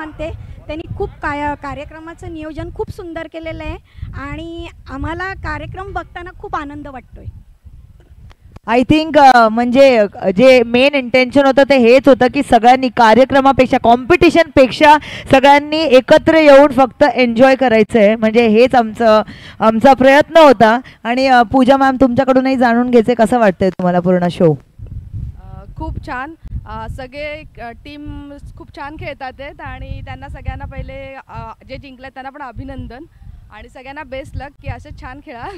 मानते त्यांनी खूप कार्यक्रमाचं नियोजन खूप सुंदर केलेलं आहे आणि आम्हाला कार्यक्रम बघताना खूप आनंद वाटतोय. आय थिंक म्हणजे जे मेन इंटेन्शन होतं ते हेच होतं की सगळ्यांनी कार्यक्रमापेक्षा कॉम्पिटिशनपेक्षा सगळ्यांनी एकत्र येऊन फक्त एन्जॉय करायचं आहे, म्हणजे हेच आमचा प्रयत्न होता. आणि पूजा मॅम तुमच्याकडूनही जाणून घ्यायचे कसं वाटतंय तुम्हाला पूर्ण शो? खूप छान. सगळे टीम खूप छान खेळतात आहेत आणि त्यांना सगळ्यांना पहिले जे जिंकले त्यांना पण अभिनंदन आणि सगळ्यांना बेस्ट लक की असे छान खेळा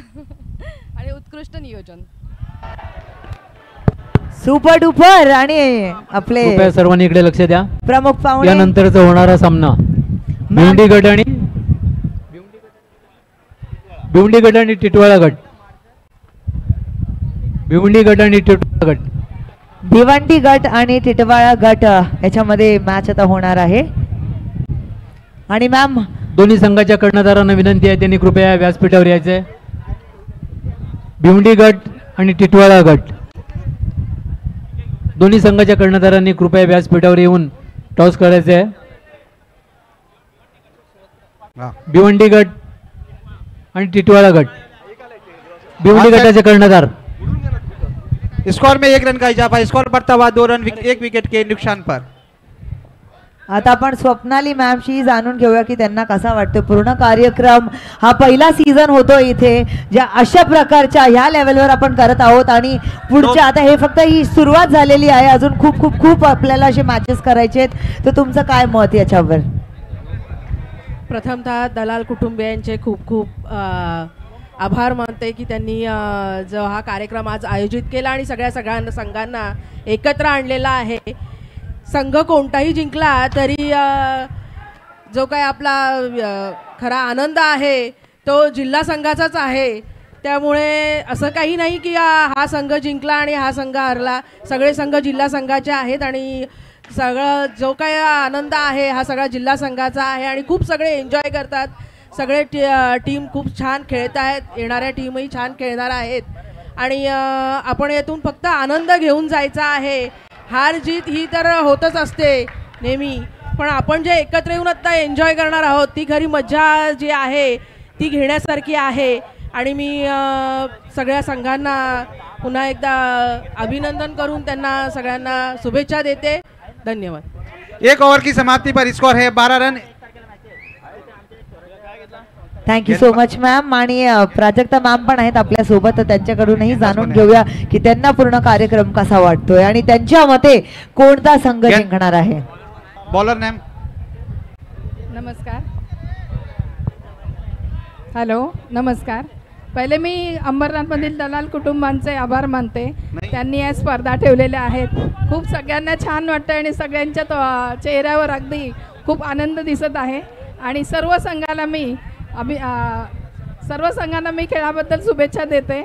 आणि उत्कृष्ट नियोजन. Super duper. आणि आपले सर्वांनी इकडे लक्ष द्या. प्रमुख पाहुणे यानंतरचा होणारा सामना भिवंडी गट आणि टिटवाळा गट. भिवंडी गट आणि टिटवाळा गट. भिवंडी गट आणि टिटवाळा गट याच्यामध्ये मॅच आता होणार आहे. आणि मॅम दोन्ही संघाच्या कर्णधारांना विनंती आहे त्यांनी कृपया व्यासपीठावर यायचे. भिवंडी गट आणि टिटवाळा गट दोन्ही संघाच्या कर्णधारांनी कृपया व्यासपीठावर येऊन टॉस करायचे आहे. भिवंडी गट आणि टिटवाळा गट. भिवंडी गटाचे कर्णधार. स्कोर में 1 रन का इजाफा. स्कोर बढ़ता हुआ 2 रन 1 विकेट के नुकसान पर. आता आपण स्वप्नाली मॅमशी जाणून घेऊया की त्यांना कसा वाटतो पूर्ण कार्यक्रम. हा पहिला सीझन होतो इथे ज्या अशा प्रकारच्या ह्या लेवलवर आपण करत आहोत आणि पुढच्या आता हे फक्त ही सुरुवात झालेली आहे, अजून खूप खूप खूप आपल्याला असे मॅचेस करायचे आहेत. तर तुमचं काय मत याच्यावर? प्रथमतः दलाल कुटुंबियांचे खूप खूप आभार मानते की त्यांनी जो हा कार्यक्रम आज आयोजित केला आणि सगळ्या संघांना एकत्र आणलेला आहे. संघ कोणताही जिंकला तरी जो काय आपला खरा आनंद आहे तो जिल्हा संघाचाच आहे. त्यामुळे असं काही नाही की हा संघ जिंकला आणि हा संघ हरला. सगळे संघ जिल्हा संघाचे आहेत आणि सगळं जो काय आनंद आहे हा सगळा जिल्हा संघाचा आहे आणि खूप सगळे एन्जॉय करतात. सगळे टीम खूप छान खेळत आहेत. येणाऱ्या टीमही छान खेळणार आहेत आणि आपण यातून फक्त आनंद घेऊन जायचा आहे. हार जीत ही तर होतच असते नेहमी, पण आपण जे एकत्र येऊन आता एन्जॉय करणार आहोत ती खरी मज्जा जी आहे ती घेण्यासारखी आहे. आणि मी सगळ्या संघांना पुन्हा एकदा अभिनंदन करून त्यांना सगळ्यांना शुभेच्छा देते. धन्यवाद. 1 ओवर की समाप्ति पर स्कोर है 12 run. Thank you so much ma'am. आणि प्राजक्ता मॅम पण आहेत आपल्या सोबत, त्यांच्याकडूनही जाणून घेऊया की त्यांना पूर्ण कार्यक्रम कसा वाटतोय आणि त्यांच्या मते कोणता संघ जिंकणार आहे. Bowler name. नमस्कार. हॅलो नमस्कार. पहिले मी अंबरनाथमधील दलाल कुटुंबांचे आभार मानते. त्यांनी या स्पर्धा ठेवलेल्या आहेत. खूप सगळ्यांना छान वाटतं आणि सगळ्यांच्या चेहऱ्यावर अगदी खूप आनंद दिसत आहे. आणि सर्व संघाला मी खेळाबद्दल शुभेच्छा देते.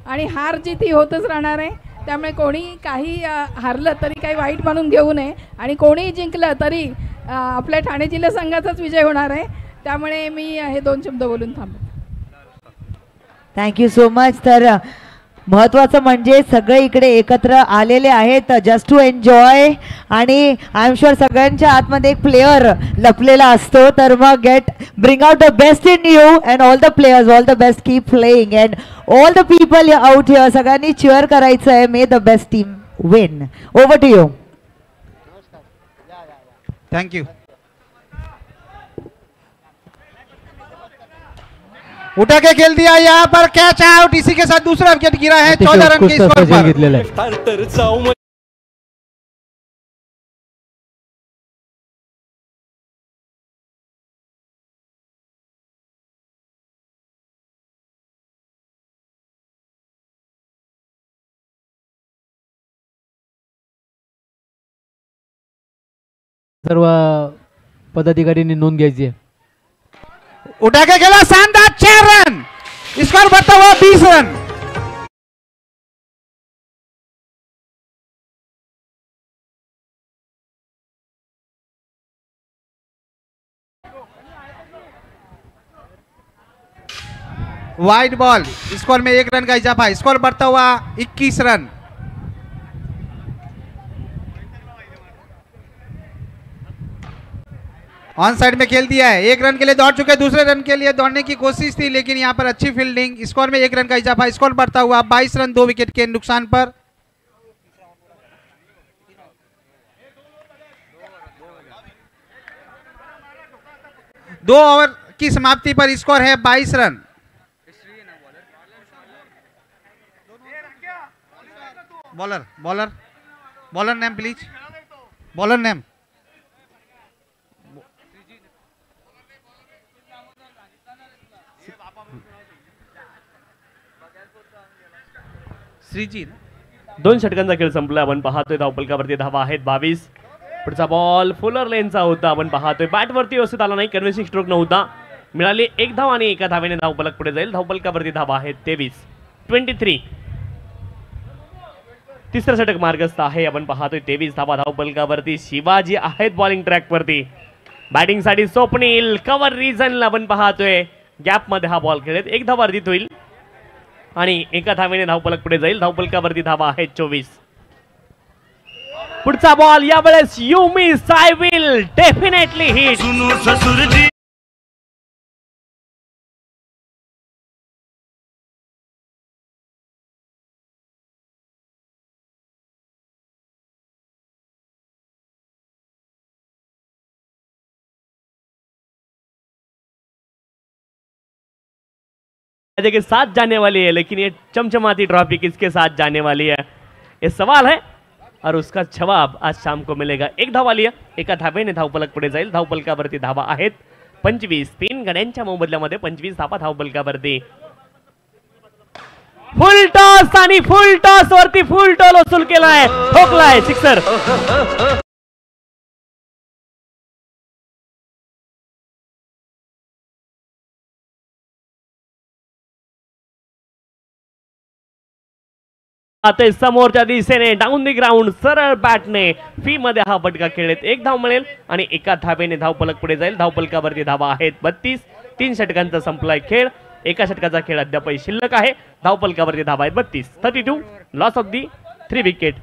आणि हार जीत ही होतच राहणार आहे, त्यामुळे कोणी काही हारलं तरी काही वाईट म्हणून घेऊ नये आणि कोणीही जिंकलं तरी आपल्या ठाणे जिल्हा संघाचाच विजय होणार आहे. त्यामुळे मी हे 2 शब्द बोलून थांबते. Thank you so much. तर महत्त्वाचं म्हणजे सगळे इकडे एकत्र आलेले आहेत जस्ट टू एन्जॉय. आणि आय एम शुअर सगळ्यांच्या आतमध्ये एक प्लेयर लपलेला असतो. तर मग bring out the best in you and all the players, all the best, keep playing and all the people out here. सगळ्यांनी चीअर करायचं आहे. May the best team win. Over to you. Thank you. उठा के खेल दिया, यहाँ पर catch out. इसी के साथ दूसरा विकेट गिरा है 14 रन के स्कोर पर. सर्व पदाधिकाऱ्यांनी नोंद घ्यायची आहे. उठा के खेला, शानदार 4 रन. स्कोर बढ़ता हुआ 20 रन. Wide ball. स्कोर में 1 रन का इजाफा. स्कोर बढ़ता हुआ 21 रन. ऑन साइड में खेल दिया है। 1 रन के लिए दौड़ चुके, दूसरे रन के लिए दौड़ने की कोशिश थी, लेकिन यहाँ पर अच्छी फील्डिंग, स्कोर में 1 रन का इजाफा, स्कोर बढ़ता हुआ 22 रन 2 विकेट के नुकसान पर। दो ओवर की समाप्ति पर स्कोर है 22 run. Bowler bowler bowler name please, bowler name. श्रीजी 2 षटकांचा खेळ संपला. आपण पाहतोय धावपलकावरती धावा आहेत 22. पुढचा बॉल फुलर लेनचा होता. आपण पाहतोय बॅटवरती व्यवस्थित आला नाही, कन्व्हिन्सिंग स्ट्रोक नव्हता. मिळाली 1 धाव आणि 1 धावेने धावपलक पुढे जाईल. धावपलकावरती धावा आहेत 23. तिसरं षटक मार्गस्थ आहे. आपण पाहतोय 23 धावा धावपलकावरती. शिवाजी आहेत बॉलिंग ट्रॅक वरती. बॅटिंग साठी स्वप्नील कव्हर रिजनला आपण पाहतोय गॅप मध्ये हा बॉल खेळत. 1 धाव अर्जित होईल आणि 1 धावेने धावपलक पुढे जाईल. धावपलकावरती धावा आहेत 24. पुढचा बॉल यावेळेस you miss I will definitely hit. के साथ जाने वाली है, लेकिन ये चमचमाती ट्रॉफी किसके साथ जाने वाली है, ये सवाल है और उसका जवाब आज शाम को मिलेगा. 1 धाव आली आहे. 1 धावेने धावपलक पुढे जाईल. धावपलकावरती धावा आहेत 25. 3 गड्यांच्या मोबदल्यामध्ये 25 धावा धावपलकावरती. फुल टॉस आणि फुल टॉस वरती फुल टॉस वसूल केलाय, ठोकलाय सिक्सर. आता समोरच्या दिशेने डाऊन दी ग्राउंड सरळ बॅटने फी मध्ये हा फटका खेळत 1 धाव मिळेल आणि 1 धावेने धावपलक पुढे जाईल. धावपलकावरती धावा आहेत 32. 3 षटकांचा संपलाय खेळ. 1 षटकाचा खेळ अद्यापही शिल्लक आहे. धावपलकावरती धावा आहेत 32. 32 loss of the 3 wicket.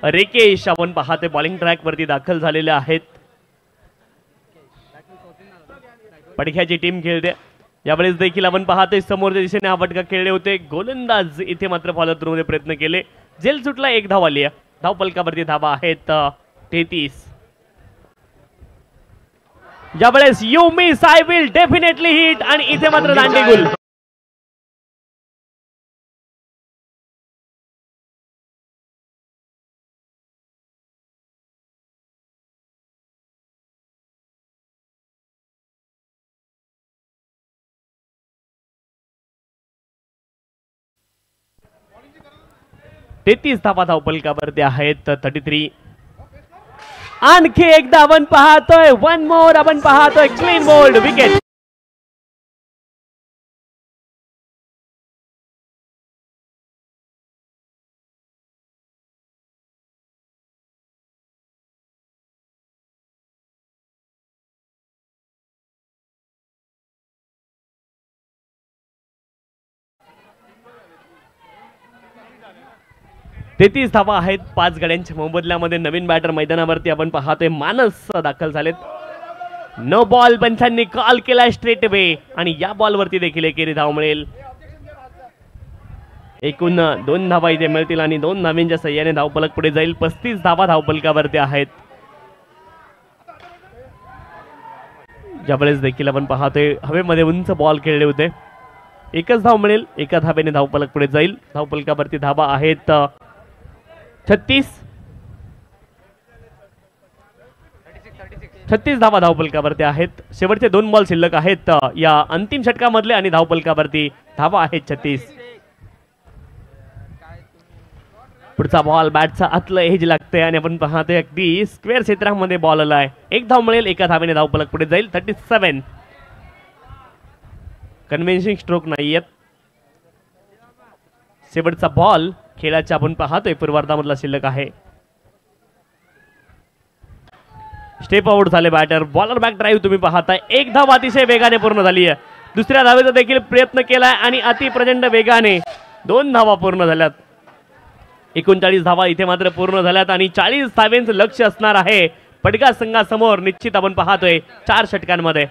Rikesh आपण पाहते बॉलिंग ट्रॅक वरती दाखल झालेले आहेत. पडख्याची टीम खेळते. यावेळेस देखील आपण पाहतोय समोरच्या दिशेने हा फटका खेळले होते. गोलंदाज इथे मात्र फॉलो थ्रू मध्ये प्रयत्न केले. जेल सुटला. 1 धाव आली आहे. धावपलकावरती धावा आहेत 33. यावेळेस you miss I will definitely hit आणि इथे मात्र दांडी गुल. तेहतीस धावा धावपलकावरती आहेत 33. आणखी एकदा आपण पाहतोय 1 मोर. आपण पाहतोय क्लीन बोल्ड विकेट. तेहतीस धावा आहेत 5 गड्यांच्या मोबदल्यामध्ये. नवीन बॅटर मैदानावरती आपण पाहतोय मानस दाखल झालेत. नो बॉल पंचांनी कॉल केलाय स्ट्रेट वे आणि या बॉल वरती देखील एकेरी धाव मिळेल. एकूण 2 धावा इथे मिळतील आणि 2 धावांच्या सहाय्याने धावपलक पुढे जाईल. 35 धावा धावपलकावरती आहेत. ज्यावेळेस देखील आपण पाहतोय हवेमध्ये उंच बॉल खेळले होते. 1च धाव मिळेल. 1 धावेने धावपलक पुढे जाईल. धावपलकावरती धावा आहेत 36. 36 धावा धावपलकावरती आहेत. शेवटचे 2 बॉल शिल्लक आहेत या अंतिम षटकामधले आणि धावपलकावरती धावा आहेत 36. पुढचा बॉल बॅटचा आतलं एज लागतंय आणि आपण पाहतोय अगदी स्क्वेअर क्षेत्रामध्ये बॉल आलाय. 1 धाव मिळेल. 1 धावेने धावपलक पुढे जाईल. 37. कन्व्हिन्सिंग स्ट्रोक नाहीयेत. शेवटचा बॉल खेळाच्या आपण पाहतोय पूर्वार्धामधला शिल्लक आहे. स्टेप आउट झाले बॅटर. बॉलर बॅक ड्राईव्ह तुम्ही पाहताय. 1 धाव अतिशय वेगाने पूर्ण झाली आहे. दुसऱ्या धावेचा देखील प्रयत्न केलाय आणि अति प्रचंड वेगाने 2 धावा पूर्ण झाल्यात. 39 धावा इथे मात्र पूर्ण झाल्यात आणि 40 धावेंचं लक्ष असणार आहे पडगा संघासमोर. निश्चित आपण पाहतोय 4 षटकांमध्ये.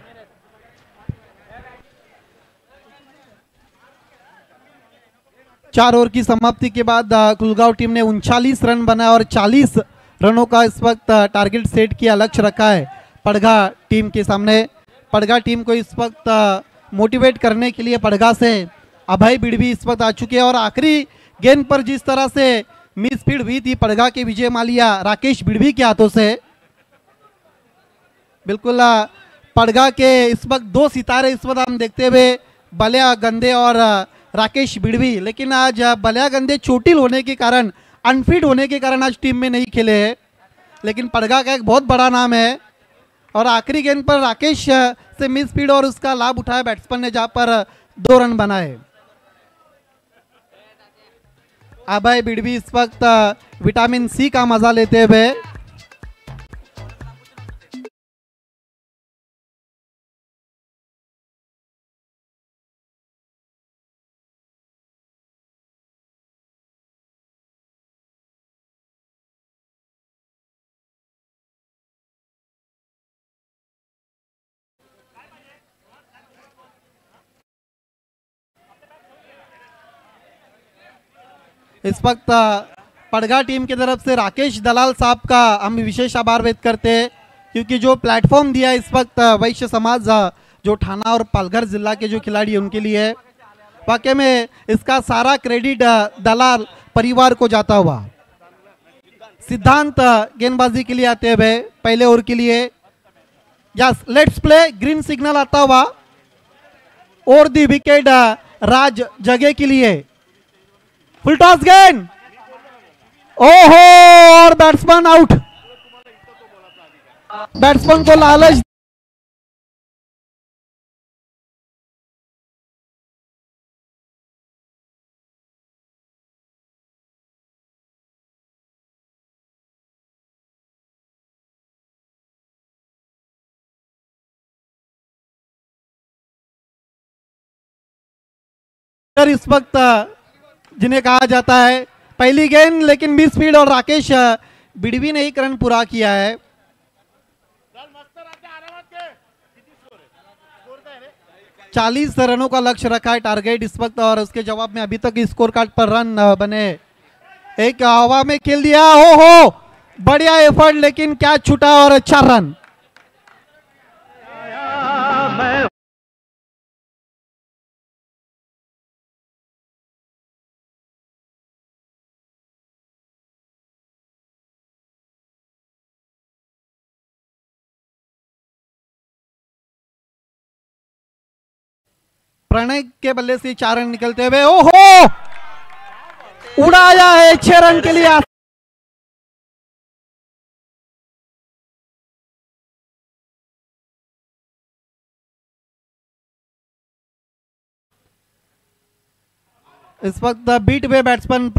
चार ओवर की समाप्ति के बाद कुलगांव टीम ने 39 रन बनाया और 40 रनों का इस वक्त टारगेट सेट किया, लक्ष्य रखा है पड़गा टीम के सामने. पड़गा टीम को इस वक्त मोटिवेट करने के लिए पड़गा से अभय बिड़वी इस वक्त आ चुके हैं और आखिरी गेंद पर जिस तरह से मिसफील्ड हुई थी पड़गा के विजय मालिया राकेश बिड़वी के हाथों से, बिल्कुल पड़गा के इस वक्त 2 सितारे इस वक्त हम देखते हुए बलिया गंदे और राकेश बिड़वी. लेकिन आज बलिया गंदे चोटिल होने के कारण, अनफिट होने के कारण आज टीम में नहीं खेले हैं. लेकिन पड़गा का एक बहुत बड़ा नाम है और आखिरी गेंद पर राकेश से मिसफील्ड और उसका लाभ उठाया बैट्समैन ने, जहां पर 2 रन बनाए. अभय बिड़वी इस वक्त विटामिन सी का मजा लेते हुए इस वक्त पड़गा टीम की तरफ से राकेश दलाल साहब का हम विशेष आभार व्यक्त करते हैं, क्योंकि जो प्लेटफॉर्म दिया इस वक्त वैश्य समाज जो ठाना और पालघर जिला के जो खिलाड़ी हैं उनके लिए, वाकई में इसका सारा क्रेडिट दलाल परिवार को जाता हुआ. सिद्धांत गेंदबाजी के लिए आते हुए पहले ओवर के लिए. Yes, let's play. Green signal आता हुआ और दी विकेट राज जगह के लिए. फुल टॉस गेंद, ओहो, और बैट्समैन आउट. बैट्समैन को लालच इस वक्त जिन्हें कहा जाता है पहली गेंद, लेकिन मिसफील्ड और राकेश बिड़वी ने एक रन पूरा किया है. 40 रनों का लक्ष्य रखा है टारगेट इस वक्त और उसके जवाब में अभी तक स्कोर कार्ड पर रन बने. एक हवा में खेल दिया, हो बढ़िया एफर्ट, लेकिन क्या छूटा और अच्छा रन. प्रणय के बल्ले से 4 रन निकलते हुए, ओहो, उड़ाया है 6 रन के लिए. इस वक्त बीट हुए बैट्समैन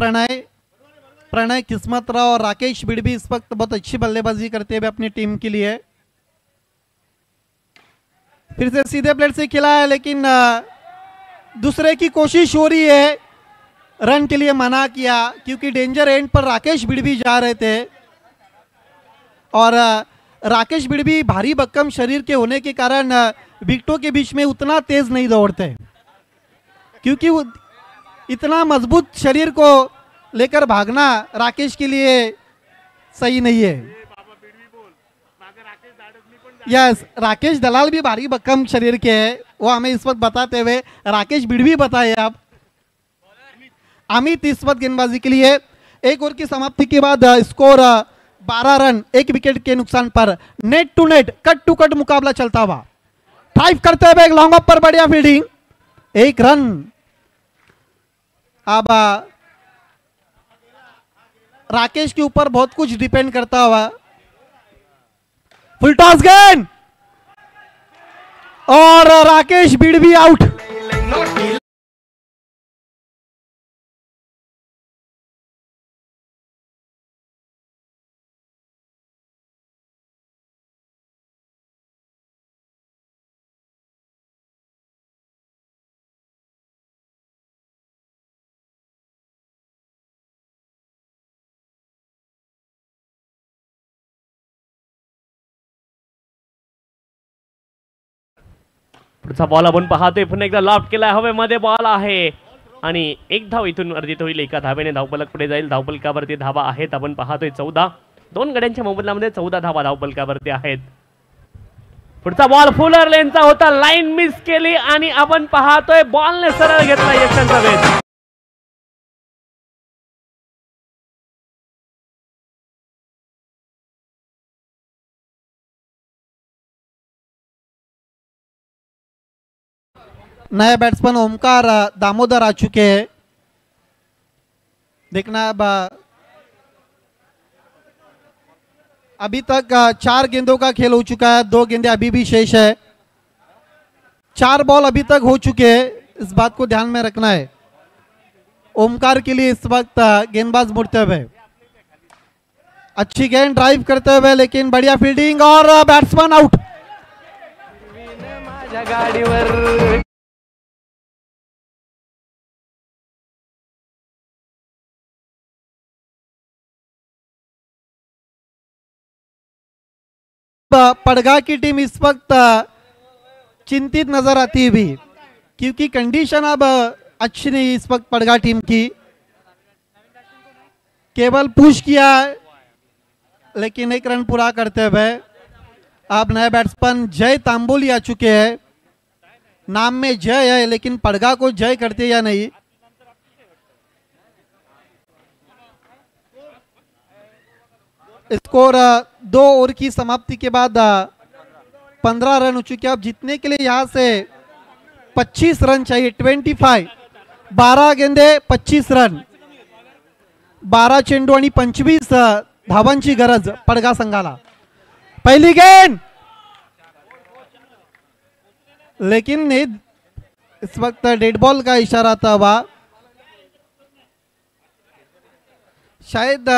प्रणय किस्मत राव और राकेश बिड़वी इस वक्त बहुत अच्छी बल्लेबाजी करते हुए अपनी टीम के लिए. फिर से सीधे प्लेट से खिला है, लेकिन दूसरे की कोशिश हो रही है, रन के लिए मना किया क्योंकि डेंजर एंड पर राकेश बिड़वी जा रहे थे. और राकेश बिड़वी भारी भक्कम शरीर के होने के कारण विकेटों के बीच में उतना तेज नहीं दौड़ते, क्योंकि वो इतना मजबूत शरीर को लेकर भागना राकेश के लिए सही नहीं है. यस, राकेश दलाल भी भारी भक्कम शरीर के हैं, वो हमें इस वक्त बताते हुए राकेश बिड़वी बताइए आप. अमित इस वक्त गेंदबाजी के लिए. एक ओवर की समाप्ति के बाद स्कोर 12 रन 1 विकेट के नुकसान पर. Net to net, cut to cut मुकाबला चलता हुआ. ड्राइव करते हुए एक लॉन्ग ऑफ पर बढ़िया फील्डिंग, 1 रन. अब राकेश के ऊपर बहुत कुछ डिपेंड करता हुआ. फुल टॉस गेंद और राकेश बिड़वी आउट. पुढचा बॉल आपण पाहतोय पुन्हा एकदा लॉफ्ट केलाय हवेमध्ये बॉल आहे आणि एक धाव इथून अर्जित होईल. एका धावेने धावफलक पुढे जाईल. धावफलकावरती धावा आहेत आपण पाहतोय 14. 2 गड्यांच्या मोबदल्यामध्ये 14 धावा धावफलकावरती आहेत. पुढचा बॉल फुलर लेनचा होता. लाईन मिस केली आणि आपण पाहतोय बॉलने सरळ घेतला यशांचा वेध. नए बैट्समैन ओमकार दामोदर आ चुके हैं. देखना अब अभी तक 4 गेंदों का खेल हो चुका है. 2 गेंदे अभी भी शेष है. 4 बॉल अभी तक हो चुके हैं. इस बात को ध्यान में रखना है. ओमकार के लिए इस वक्त गेंदबाज मुड़ते हुए. अच्छी गेंद ड्राइव करते हुए लेकिन बढ़िया फील्डिंग और बैट्समैन आउट. पड़गा की टीम इस वक्त चिंतित नजर आती हुई क्योंकि कंडीशन अब अच्छी नहीं इस वक्त पड़गा टीम की. केवल पुश किया लेकिन 1 रन पूरा करते हुए अब नए बैट्समैन जय तांबोली आ चुके हैं. नाम में जय है लेकिन पड़गा को जय करते या नहीं. स्कोर 2 ओवर की समाप्ति के बाद 15 रन हो चुके. अब जीतने के लिए यहां से 25 रन चाहिए. 25. 12 गेंदे 25 रन. 12 चेंडू आणि 25 धावांची गरज पडगा संघाला. पहिली गेंद लेकिन इस वक्त डेड बॉल का इशारा था. वह शायद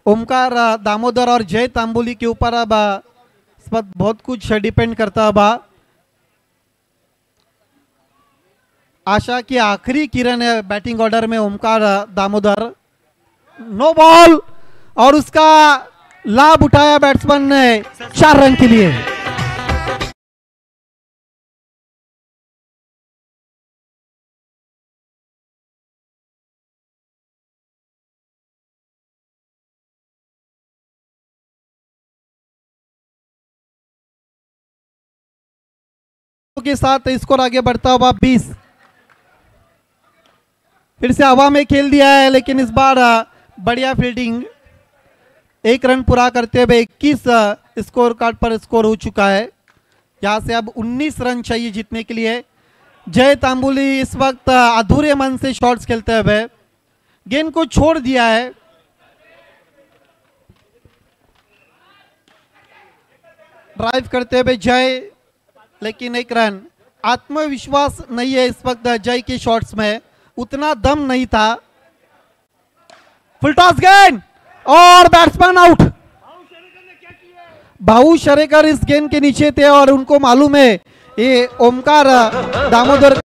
ओमकार दामोदर और जय तांबोली के ऊपर अब इस वक्त बहुत कुछ डिपेंड करता है. आशा की आखिरी किरण है बैटिंग ऑर्डर में ओमकार दामोदर. नो बॉल और उसका लाभ उठाया बैट्समैन ने 4 रन के लिए. के साथ स्कोर आगे बढ़ता हुआ 20. फिर से हवा में खेल दिया है लेकिन इस बार बढ़िया फील्डिंग. 1 रन पूरा करते हुए 21 स्कोर कार्ड पर स्कोर हो चुका है. यहां से अब 19 रन चाहिए जीतने के लिए. जय तांबुली इस वक्त अधूरे मन से शॉट्स खेलते हुए गेंद को छोड़ दिया है. ड्राइव करते हुए जय लेकिन 1 रन. आत्मविश्वास नहीं है इस वक्त जय के शॉट्स में. उतना दम नहीं था. फुल टॉस गेंद और बैट्समैन आउट. भाऊ शरेकर इस गेंद के नीचे थे और उनको मालूम है ये ओमकार दामोदर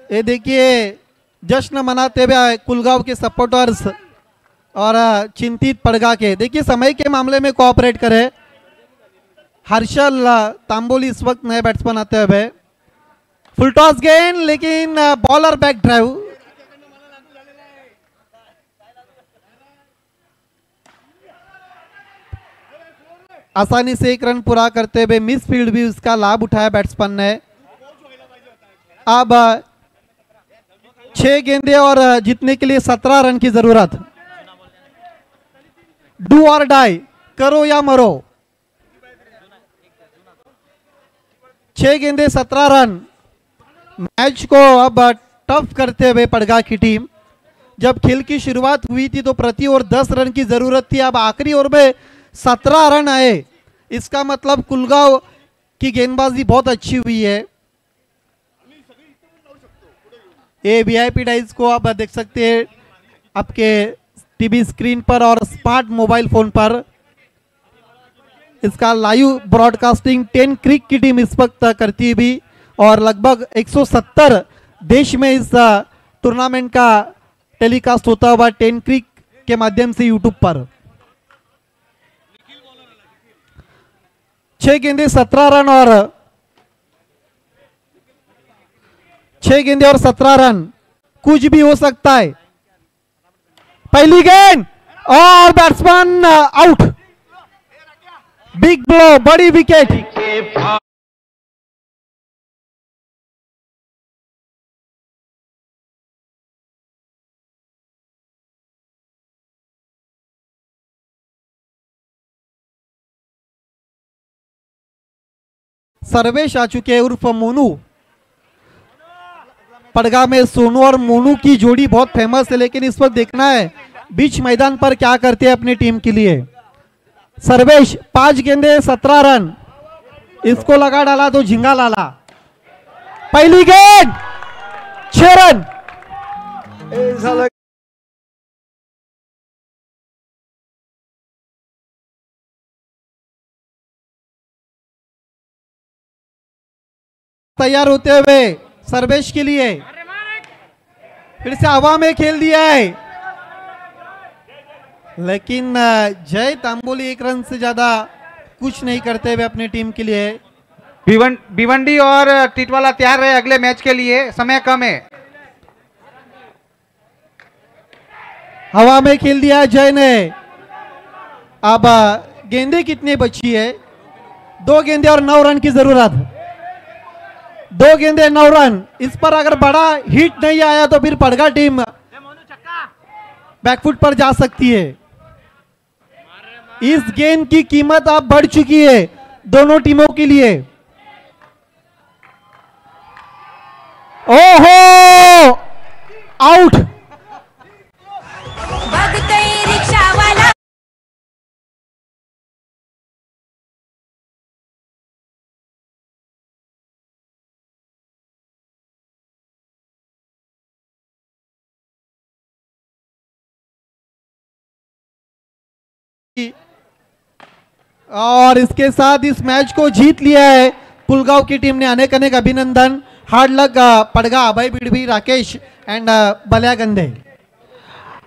ये देखिए जश्न मनाते हुए कुलगांव के सपोर्टर्स और चिंतित पड़गा के. देखिए समय के मामले में कोऑपरेट करें. हर्षल तांबोली इस वक्त नए बैट्समैन आते हुए. फुल टॉस गेंद लेकिन बॉलर बैक ड्राइव. आसानी से 1 रन पूरा करते हुए मिस फील्ड भी उसका लाभ उठाया बैट्समैन ने. अब 6 गेंदे और जीतने के लिए 17 रन की जरूरत. डू और डाई, करो या मरो. 6 गेंदे 17 रन. मैच को अब टफ करते हुए पड़गा की टीम. जब खेल की शुरुआत हुई थी तो प्रति ओवर 10 रन की जरूरत थी. अब आखिरी ओवर में 17 रन आए. इसका मतलब कुलगांव की गेंदबाजी बहुत अच्छी हुई है. ये वीआईपी डाइस को आप देख सकते हैं आपके टीवी स्क्रीन पर और स्मार्ट मोबाइल फोन पर। इसका लाइव ब्रॉडकास्टिंग 10 क्रिक की टीम इस वक्त करती हुई और लगभग 170 देश में इस टूर्नामेंट का टेलीकास्ट होता हुआ 10 क्रिक के माध्यम से यूट्यूब पर। 6 गेंदे 17 रन और 6 गेंदे और 17 रन, कुछ भी हो सकता है। पहली गेंद और बैट्समैन आउट, बिग ब्लो, बड़ी विकेट। सर्वेश आ चुके हैं उर्फ मोनू। पड़गा में सोनू और मोनू की जोड़ी बहुत फेमस है, लेकिन इस वक्त देखना है बीच मैदान पर क्या करते हैं अपनी टीम के लिए। सर्वेश 5 गेंदे 17 रन, इसको लगा डाला तो झिंगा लाला। पहली गेंद 6 रन। तैयार होते हुए सर्वेश के लिए फिर से हवा में खेल दिया है, लेकिन जय तांबोली 1 रन से ज्यादा कुछ नहीं करते हुए अपनी टीम के लिए। भिवंडी और टिटवाला तैयार रहे अगले मैच के लिए, समय कम है। हवा में खेल दिया है जय ने। अब गेंदे कितनी बची है? 2 गेंदे और 9 रन की जरूरत। 2 गेंदे 9 रन। इस पर अगर बड़ा हिट नहीं आया तो फिर पड़गा टीम बैकफुट पर जा सकती है। इस गेंद की कीमत अब बढ़ चुकी है दोनों टीमों के लिए। ओहो, आउट। और इसके साथ इस मैच को जीत लिया है पुलगांव की टीम ने। अनेक अनेक अभिनंदन। हार्ड लक पड़गा, अभय बिड़वी, राकेश एंड बलिया गंदे।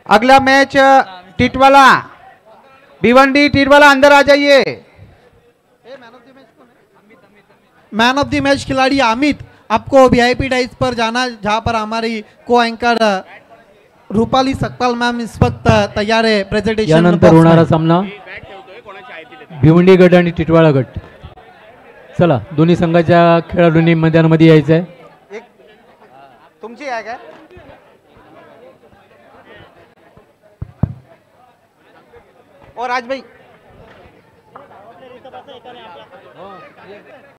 अगला मैच टिटवाला भिवंडी। टिटवाला अंदर आ जाइए। मैन ऑफ द मैच खिलाड़ी अमित, आपको वीआईपी डाइस पर जाना, जहां पर हमारी को एंकर रूपाली सकपाल मैम इस वक्त तैयार है प्रेजेंटेशन। यानंतर होणारा सामना भिवंडी गट आणि टिटवाळा गट। चला, दोन्ही संघाच्या खेळाडूंनी मैदानामध्ये यायचं आहे। तुमची आहे काय? और राज भाई